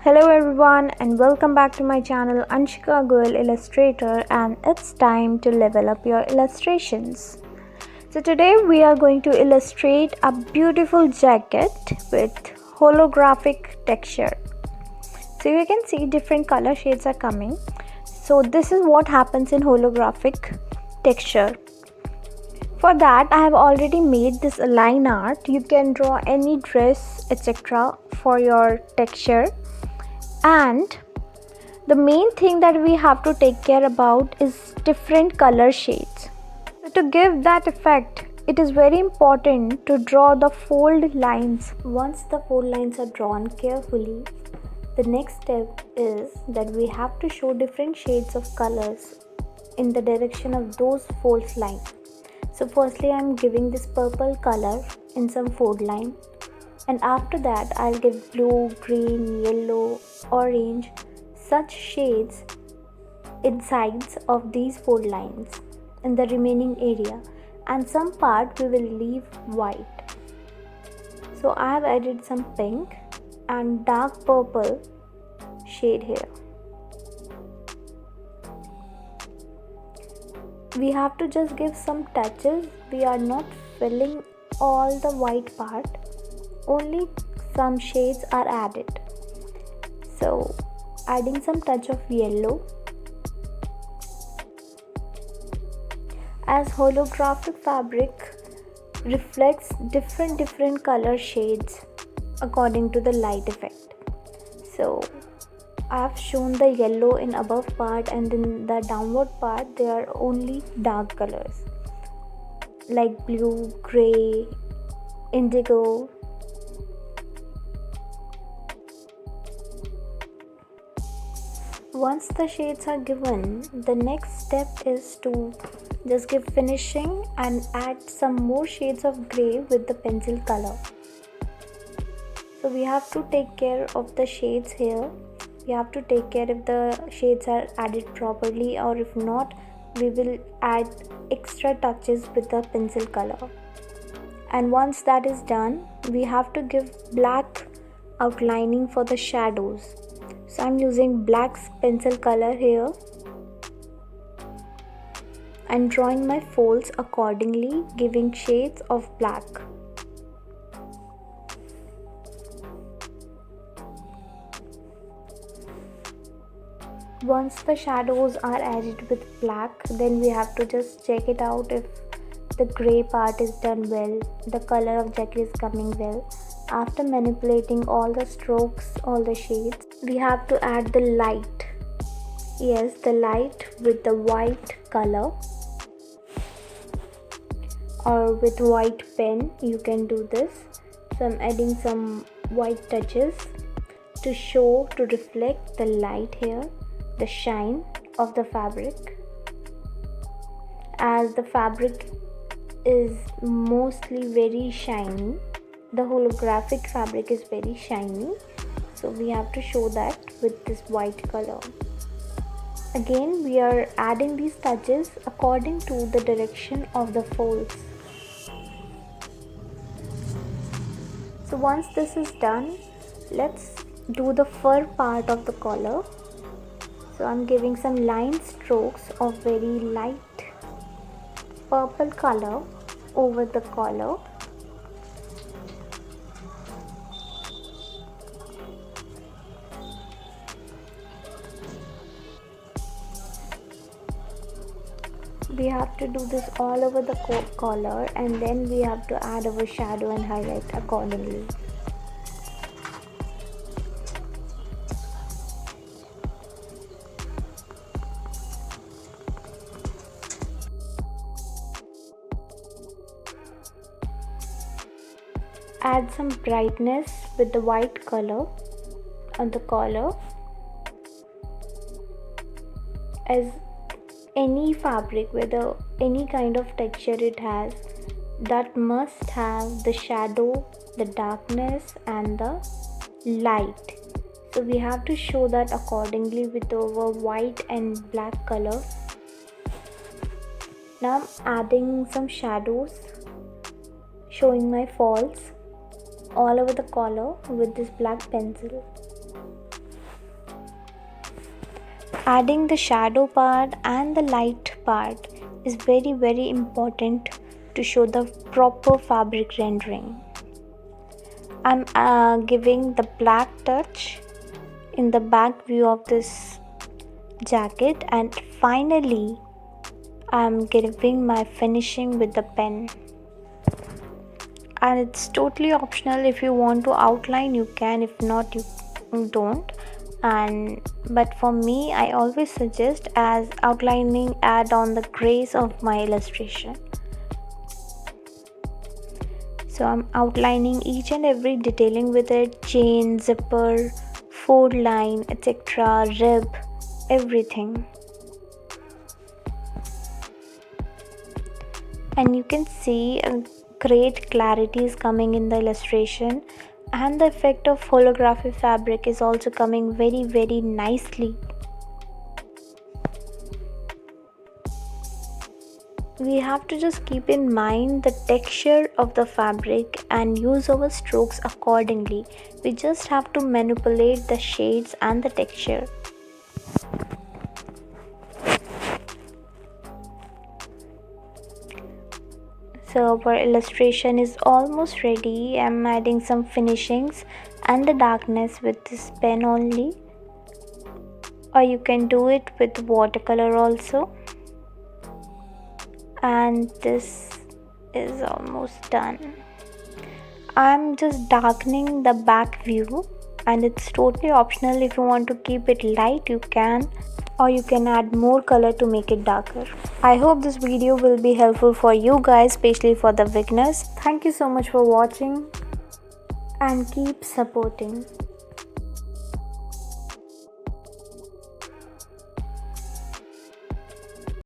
Hello everyone and welcome back to my channel Anshika Goel Illustrator, and it's time to level up your illustrations. So today we are going to illustrate a beautiful jacket with holographic texture. So you can see different color shades are coming. So this is what happens in holographic texture. For that I have already made this line art. You can draw any dress etc. for your texture. And the main thing that we have to take care about is different color shades. So to give that effect, it is very important to draw the fold lines. Once the fold lines are drawn carefully, the next step is that we have to show different shades of colors in the direction of those fold lines. So firstly I am giving this purple color in some fold line, and after that I'll give blue, green, yellow, orange, such shades insides of these fold lines in the remaining area, and some part we will leave white. So I have added some pink and dark purple shade here. We have to just give some touches. We are not filling all the white part, only some shades are added. So adding some touch of yellow, as holographic fabric reflects different color shades according to the light effect. So I have shown the yellow in above part, and in the downward part there are only dark colors like blue, gray, indigo. Once the shades are given, the next step is to just give finishing and add some more shades of gray with the pencil color. So we have to take care of the shades here. We have to take care if the shades are added properly, or if not, we will add extra touches with the pencil color. And once that is done, we have to give black outlining for the shadows. So I'm using black pencil color here and drawing my folds accordingly, giving shades of black. Once the shadows are added with black, then we have to just check it out if the gray part is done well, the color of jacket is coming well. After manipulating all the strokes, all the shades, we have to add the light. Yes, the light with the white color, or with white pen you can do this. So I'm adding some white touches to show, to reflect the light here, the shine of the fabric. As the fabric is mostly very shiny, the holographic fabric is very shiny, so we have to show that with this white color. Again, we are adding these touches according to the direction of the folds. So once this is done, let's do the fur part of the collar. So I'm giving some line strokes of very light purple color over the collar. We have to do this all over the collar, and then we have to add our shadow and highlight accordingly. Add some brightness with the white color on the collar, as any fabric, whether any kind of texture it has, that must have the shadow, the darkness and the light. So we have to show that accordingly with our white and black color. Now I'm adding some shadows, showing my falls all over the collar with this black pencil. Adding the shadow part and the light part is very important to show the proper fabric rendering. I'm giving the black touch in the back view of this jacket, and finally I'm giving my finishing with the pen. And it's totally optional. If you want to outline, you can. If not, you don't. But for me, I always suggest as outlining, add on the grace of my illustration. So I'm outlining each and every detailing with it: chain, zipper, fold line, etc., rib, everything. And you can see a great clarity is coming in the illustration, and the effect of holographic fabric is also coming very nicely. We have to just keep in mind the texture of the fabric and use our strokes accordingly. We just have to manipulate the shades and the texture. So our illustration is almost ready. I'm adding some finishings and the darkness with this pen only, or you can do it with watercolor also. And this is almost done. I'm just darkening the back view, and it's totally optional. If you want to keep it light, you can, or you can add more color to make it darker. I hope this video will be helpful for you guys, especially for the beginners. Thank you so much for watching, and keep supporting.